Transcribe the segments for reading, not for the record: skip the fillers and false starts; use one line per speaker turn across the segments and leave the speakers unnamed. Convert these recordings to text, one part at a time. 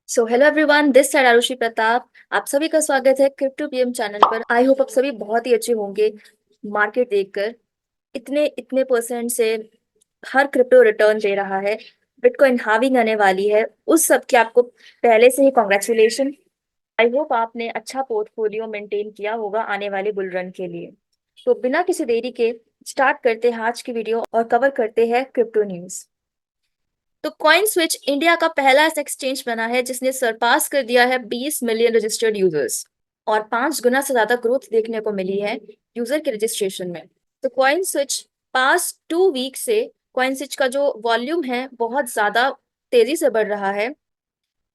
So hello everyone, this side Arushi Pratap. आप सभी का स्वागत है क्रिप्टो पीएम चैनल पर। आई होप आप सभी बहुत ही अच्छे होंगे। मार्केट देखकर इतने इतने परसेंट से हर क्रिप्टो रिटर्न दे रहा है। बिटकॉइन हाविंग आने वाली है, उस सब के आपको पहले से ही कॉन्ग्रेचुलेशन। आई होप आपने अच्छा पोर्टफोलियो मेंटेन किया होगा आने वाले बुल रन के लिए। तो बिना किसी देरी के स्टार्ट करते हैं आज की वीडियो और कवर करते हैं क्रिप्टो न्यूज। तो कॉइन स्विच इंडिया का पहला ऐसा एक्सचेंज बना है जिसने सरपास कर दिया है 20 मिलियन रजिस्टर्ड यूजर्स और 5 गुना से ज्यादा ग्रोथ देखने को मिली है यूजर के रजिस्ट्रेशन में। तो कॉइन स्विच पास्ट 2 वीक से कॉइन स्विच का जो वॉल्यूम है बहुत ज्यादा तेजी से बढ़ रहा है।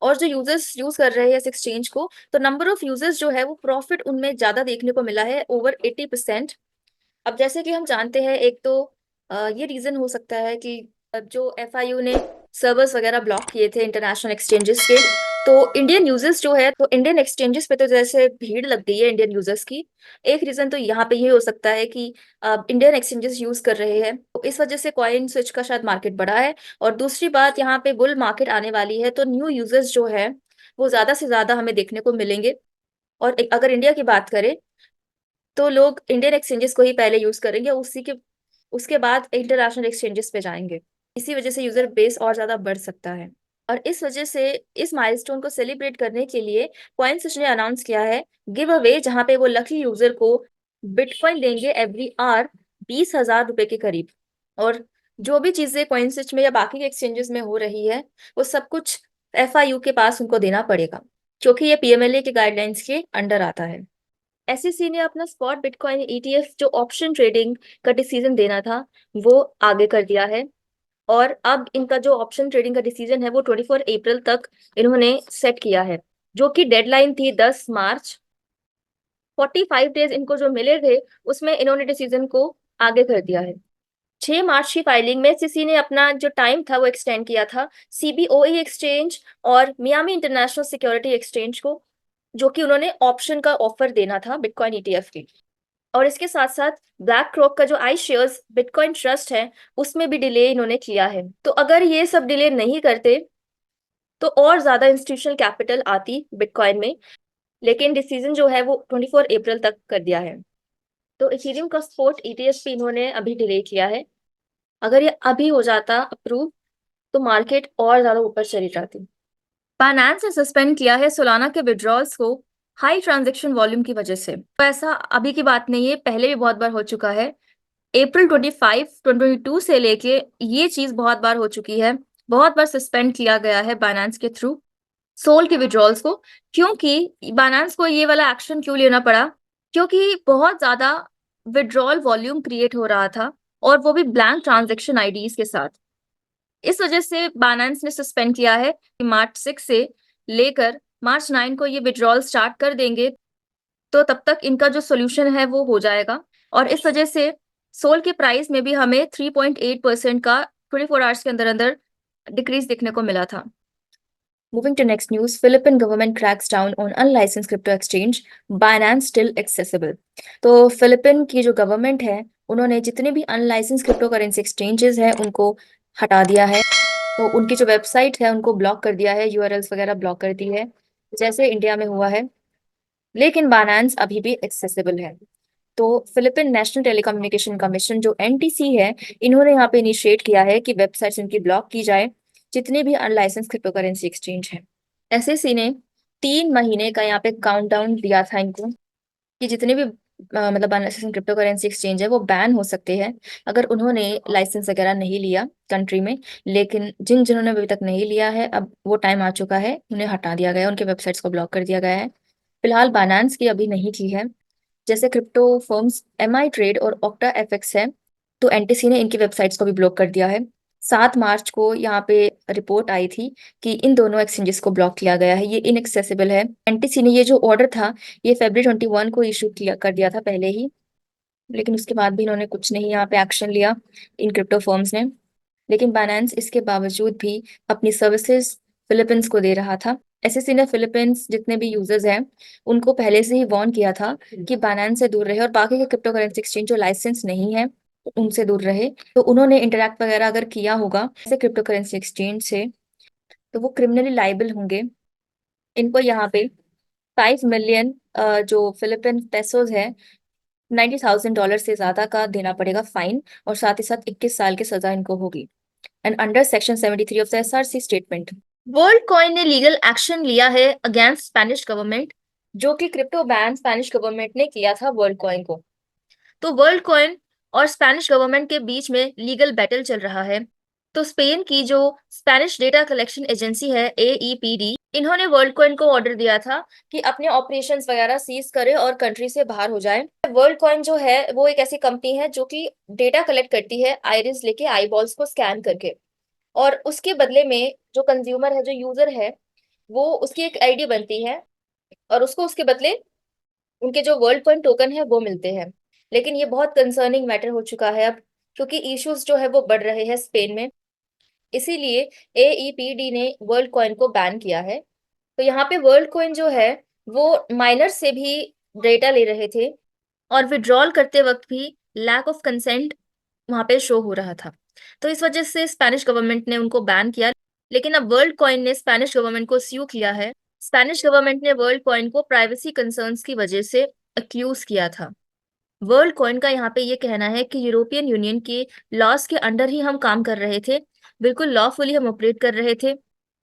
और जो यूजर्स यूज कर रहे हैं इस एक्सचेंज को, तो नंबर ऑफ यूजर्स जो है वो प्रॉफिट उनमें ज्यादा देखने को मिला है, ओवर 80%। अब जैसे कि हम जानते हैं, एक तो ये रीजन हो सकता है कि अब जो एफआईयू ने सर्वर्स वगैरह ब्लॉक किए थे इंटरनेशनल एक्सचेंजेस के, तो इंडियन यूजर्स जो है, तो इंडियन एक्सचेंजेस पे तो जैसे भीड़ लग गई है इंडियन यूजर्स की। एक रीजन तो यहाँ पे ये हो सकता है कि इंडियन एक्सचेंजेस यूज कर रहे हैं, तो इस वजह से कॉइन स्विच का शायद मार्केट बढ़ा है। और दूसरी बात, यहाँ पे बुल मार्केट आने वाली है, तो न्यू यूजर्स जो है वो ज्यादा से ज्यादा हमें देखने को मिलेंगे। और अगर इंडिया की बात करें, तो लोग इंडियन एक्सचेंजेस को ही पहले यूज करेंगे, उसी के उसके बाद इंटरनेशनल एक्सचेंजेस पे जाएंगे। इसी वजह से यूजर बेस और ज्यादा बढ़ सकता है। और इस वजह से इस माइलस्टोन को सेलिब्रेट करने के लिए कॉइनस्विच ने अनाउंस किया है गिव अवे, जहां पे वो लकी यूजर को बिटकॉइन देंगे एवरी आवर, 20,000 रुपए के करीब। और जो भी चीजें कॉइनस्विच में या बाकी के एक्सचेंजेस में हो रही है, वो सब कुछ एफआईयू के पास उनको देना पड़ेगा, क्योंकि ये पीएमएलए के गाइडलाइंस के अंडर आता है। एसईसी ने अपना स्पॉट बिटकॉइन ईटीएफ जो ऑप्शन ट्रेडिंग का डिसीजन देना था, वो आगे कर दिया है। और अब इनका जो ऑप्शन ट्रेडिंग का डिसीजन है वो 24 अप्रैल तक इन्होंने सेट किया है, जो कि डेडलाइन थी 10 मार्च। 45 डेज इनको जो मिले थे, उसमें इन्होंने डिसीजन को आगे कर दिया है। 6 मार्च की फाइलिंग में सीसी ने अपना जो टाइम था वो एक्सटेंड किया था सीबीओई एक्सचेंज और मियामी इंटरनेशनल सिक्योरिटी एक्सचेंज को, जो कि उन्होंने ऑप्शन का ऑफर देना था बिटकॉइन ईटीएफ के। और इसके साथ साथ ब्लैक रॉक का जो आई शेयर्स बिटकॉइन ट्रस्ट है, उसमें भी डिले इन्होंने किया है। तो अगर ये सब डिले नहीं करते, तो और ज्यादा इंस्टीट्यूशनल कैपिटल आती बिटकॉइन में। लेकिन डिसीजन जो है वो 24 अप्रैल तक कर दिया है। तो इथेरियम का स्पॉट ईटीएफ भी इन्होंने अभी डिले किया है। अगर ये अभी हो जाता अप्रूव, तो मार्केट और ज्यादा ऊपर चली जाती। बाइनेंस ने सस्पेंड किया है सोलाना के विड्रॉल्स को हाई ट्रांजैक्शन वॉल्यूम की वजह से। तो ऐसा अभी की बात नहीं है, पहले भी बहुत बार हो चुका है। अप्रैल 25 2022 से लेके ये चीज बहुत बार हो चुकी है। बहुत बार सस्पेंड किया गया है बाइनेंस के थ्रू सोल के विड्रॉल्स को। क्योंकि बाइनेंस को ये वाला एक्शन क्यों लेना पड़ा? क्योंकि बहुत ज्यादा विड्रॉल वॉल्यूम क्रिएट हो रहा था, और वो भी ब्लैंक ट्रांजैक्शन आईडीज के साथ। इस वजह से बाइनेंस ने सस्पेंड किया है कि मार्च 6 से लेकर मार्च 9 को ये विड्रॉल स्टार्ट कर देंगे, तो तब तक इनका जो सोल्यूशन है वो हो जाएगा। और इस वजह से सोल के प्राइस में भी हमें 3.8% का 24 आवर्स के अंदर अंदर डिक्रीज देखने को मिला था। Moving to next news, Philippine government cracks down on unlicensed crypto exchange, Binance still accessible। तो फिलिपिन की जो गवर्नमेंट है, उन्होंने जितने भी अनलाइसेंस क्रिप्टो करेंसी एक्सचेंजेस हैं उनको हटा दिया है। तो उनकी जो वेबसाइट है उनको ब्लॉक कर दिया है, यूआरएल्स वगैरह ब्लॉक कर दी है, जैसे इंडिया में हुआ है। लेकिन बाइनेंस अभी भी एक्सेसिबल है। तो फिलिपिन नेशनल टेलीकम्युनिकेशन कमीशन जो एनटीसी है, इन्होंने यहाँ पे इनिशिएट किया है कि वेबसाइट्स इनकी ब्लॉक की जाए, जितने भी अनलाइसेंस क्रिप्टो करेंसी एक्सचेंज है। एसएससी ने 3 महीने का यहाँ पे काउंटडाउन दिया था इनको, कि जितने भी मतलब अनलाइसेंस क्रिप्टो करेंसी एक्सचेंज है वो बैन हो सकते हैं अगर उन्होंने लाइसेंस वगैरह नहीं लिया कंट्री में। लेकिन जिन जिन्होंने अभी तक नहीं लिया है, अब वो टाइम आ चुका है, उन्हें हटा दिया गया है, उनके वेबसाइट्स को ब्लॉक कर दिया गया है। फिलहाल बाइनेंस की अभी नहीं की है। जैसे क्रिप्टो फर्म्स एमआई ट्रेड और ऑक्टा एफएक्स है, तो एनटीसी ने इनकी वेबसाइट्स को भी ब्लॉक कर दिया है। 7 मार्च को यहाँ पे रिपोर्ट आई थी कि इन दोनों एक्सचेंजेस को ब्लॉक किया गया है, ये इनएक्सेसिबल है। एनटीसी ने ये जो ऑर्डर था, ये February 21 को इशू किया कर दिया था पहले ही। लेकिन उसके बाद भी इन्होंने कुछ नहीं यहाँ पे एक्शन लिया, इन क्रिप्टो फर्म्स ने। लेकिन बाइनेंस इसके बावजूद भी अपनी सर्विसेज फिलीपींस को दे रहा था। एसएससी ने फिलीपींस जितने भी यूजर्स हैं उनको पहले से ही वार्न किया था कि बाइनेंस से दूर रहे और बाकी के क्रिप्टो करेंसी एक्सचेंज जो लाइसेंस नहीं है उनसे दूर रहे। तो उन्होंने इंटरैक्ट वगैरह अगर किया होगा ऐसे क्रिप्टो करेंसी एक्सचेंज से, तो वो क्रिमिनली लाइबल होंगे। इनको यहाँ पे 5 मिलियन जो फिलिपिन पेसोज है, $90,000 से ज्यादा का देना पड़ेगा फाइन, और साथ ही साथ 21 साल की सजा इनको होगी। And under section 73 of the SRC statement, world coin ने लीगल एक्शन लिया है अगेंस्ट स्पेनिश गवर्नमेंट, जो कि क्रिप्टो बैन स्पेनिश गवर्नमेंट ने किया था वर्ल्ड कॉइन को। तो वर्ल्ड कॉइन और स्पेनिश गवर्नमेंट के बीच में लीगल बैटल चल रहा है। तो स्पेन की जो स्पेनिश डेटा कलेक्शन एजेंसी है AEPD, इन्होंने वर्ल्ड कॉइन को ऑर्डर दिया था कि अपने ऑपरेशंस वगैरह सीज करे और कंट्री से बाहर हो जाए। वर्ल्ड कॉइन जो है वो एक ऐसी कंपनी है जो कि डेटा कलेक्ट करती है आइरिस लेके, आई बॉल्स को स्कैन करके, और उसके बदले में जो कंज्यूमर है, जो यूजर है, वो उसकी एक आईडी बनती है और उसको उसके बदले उनके जो वर्ल्ड कॉइन टोकन है वो मिलते हैं। लेकिन ये बहुत कंसर्निंग मैटर हो चुका है अब, क्योंकि इश्यूज जो है वो बढ़ रहे हैं स्पेन में। इसीलिए AEPD ने वर्ल्ड कॉइन को बैन किया है। तो यहाँ पे वर्ल्ड कॉइन जो है वो माइनर से भी डेटा ले रहे थे, और विड्रॉल करते वक्त भी लैक ऑफ कंसेंट वहां पे शो हो रहा था। तो इस वजह से स्पेनिश गवर्नमेंट ने उनको बैन किया। लेकिन अब वर्ल्ड कॉइन ने स्पेनिश गवर्नमेंट को स्यू किया है। स्पेनिश गवर्नमेंट ने वर्ल्ड कॉइन को प्राइवेसी कंसर्न्स की वजह से अक्यूज किया था। वर्ल्ड कॉइन का यहाँ पे ये कहना है कि यूरोपियन यूनियन के लॉस के अंडर ही हम काम कर रहे थे, बिल्कुल लॉफुली हम ऑपरेट कर रहे थे,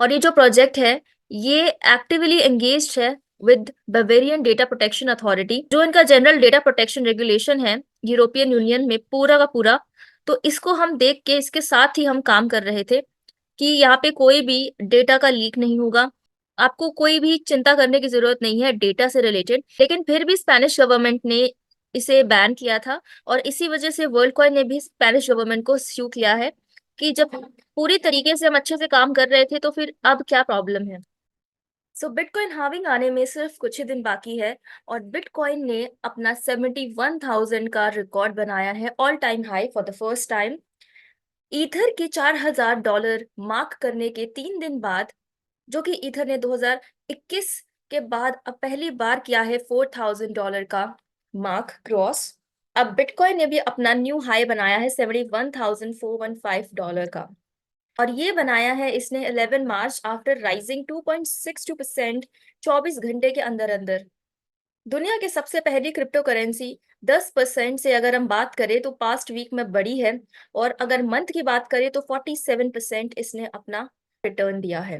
और ये जो प्रोजेक्ट है ये एक्टिवली एंगेज्ड है with Bavarian data protection authority, जो इनका जनरल डेटा प्रोटेक्शन रेगुलेशन है यूरोपियन यूनियन में पूरा का पूरा। तो इसको हम देख के इसके साथ ही हम काम कर रहे थे कि यहाँ पे कोई भी डेटा का लीक नहीं होगा, आपको कोई भी चिंता करने की जरूरत नहीं है डेटा से रिलेटेड। लेकिन फिर भी स्पेनिश गवर्नमेंट ने इसे बैन किया था, और इसी वजह से वर्ल्ड कॉइन ने भी स्पेनिश गवर्नमेंट को स्यू किया है कि जब पूरी तरीके से हम अच्छे से काम कर रहे थे तो फिर अब क्या प्रॉब्लम है। सो बिटकॉइन हाविंग आने में सिर्फ कुछ ही दिन बाकी है, और बिटकॉइन ने अपना 71,000 का रिकॉर्ड बनाया है, all time high for the first time. Ether के $4,000 मार्क करने के 3 दिन बाद, जो कि ईथर ने 2021 के बाद अब पहली बार किया है $4,000 का मार्क क्रॉस। अब बिटकॉइन ने भी अपना न्यू हाई बनाया है $71,415 का, और ये बनाया है इसने 11 मार्च आफ्टर राइजिंग 2.62% 24 घंटे के अंदर अंदर। दुनिया के सबसे पहली क्रिप्टो करेंसी 10% से अगर हम बात करें तो पास्ट वीक में बढ़ी है, और अगर मंथ की बात करें तो 47% इसने अपना रिटर्न दिया है।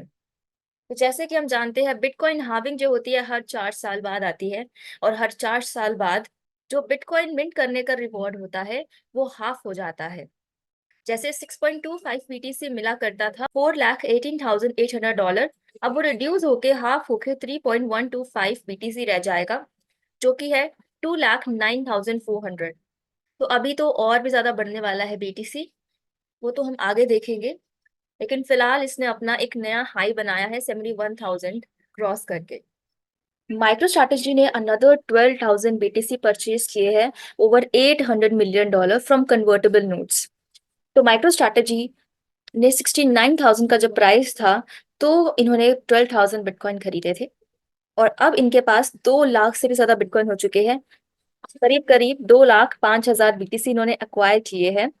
तो जैसे कि हम जानते हैं बिटकॉइन हाविंग जो होती है हर 4 साल बाद आती है, और हर 4 साल बाद जो बिटकॉइन मिंट करने का रिवॉर्ड होता है वो हाफ हो जाता है। जैसे 6.25 BTC मिला करता था $4,18,800, अब वो रिड्यूस होके हाफ होके 3.125 BTC रह जाएगा, जो कि है 2,09,400। तो अभी तो और भी ज्यादा बढ़ने वाला है BTC, वो तो हम आगे देखेंगे। लेकिन फिलहाल इसने अपना एक नया हाई बनाया है 71,000 क्रॉस करके। माइक्रो स्ट्रैटेजी ने अनदर 12,000 BTC परचेज किए हैं over $800 million from convertible notes. तो माइक्रो स्ट्रैटेजी ने 69,000 का जब प्राइस था तो इन्होंने 12,000 बिटकॉइन खरीदे थे, और अब इनके पास 2 लाख से भी ज्यादा बिटकॉइन हो चुके हैं। करीब करीब 2,05,000 BTC इन्होंने एक्वायर किए हैं,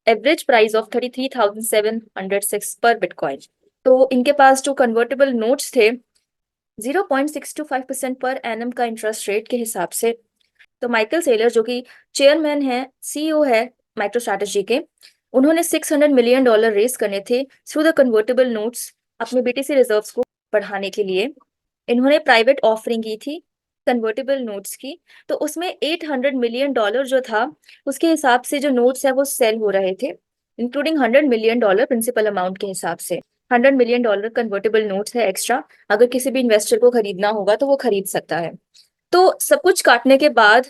एवरेज प्राइस ऑफ 33,706 पर बिटकॉइन। तो इनके पास जो कन्वर्टेबल नोट्स थे 0.625% पर एनम का इंटरेस्ट रेट के हिसाब से। तो माइकल सेलर जो कि चेयरमैन है, CEO है माइक्रो स्ट्रैटेजी के, उन्होंने $600 million रेस करने थे थ्रू द कन्वर्टेबल नोट्स अपने BTC रिजर्व्स को बढ़ाने के लिए। इन्होंने प्राइवेट ऑफरिंग की थी कन्वर्टेबल नोट्स की, तो उसमें $800 million जो था उसके हिसाब से जो नोट्स है वो सेल हो रहे थे, इंक्लूडिंग $100 million प्रिंसिपल अमाउंट के हिसाब से। $100 million कन्वर्टेबल नोट्स है एक्स्ट्रा, अगर किसी भी इन्वेस्टर को खरीदना होगा तो वो खरीद सकता है। तो सब कुछ काटने के बाद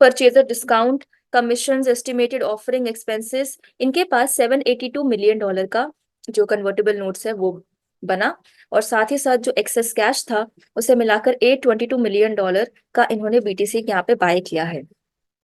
purchaser discount, commissions, estimated offering expenses, इनके पास $782 million का जो कन्वर्टेबल नोट्स है वो बना, और साथ ही साथ जो एक्सेस कैश था उसे मिलाकर $822 million का इन्होंने BTC यहाँ पे बाय किया है।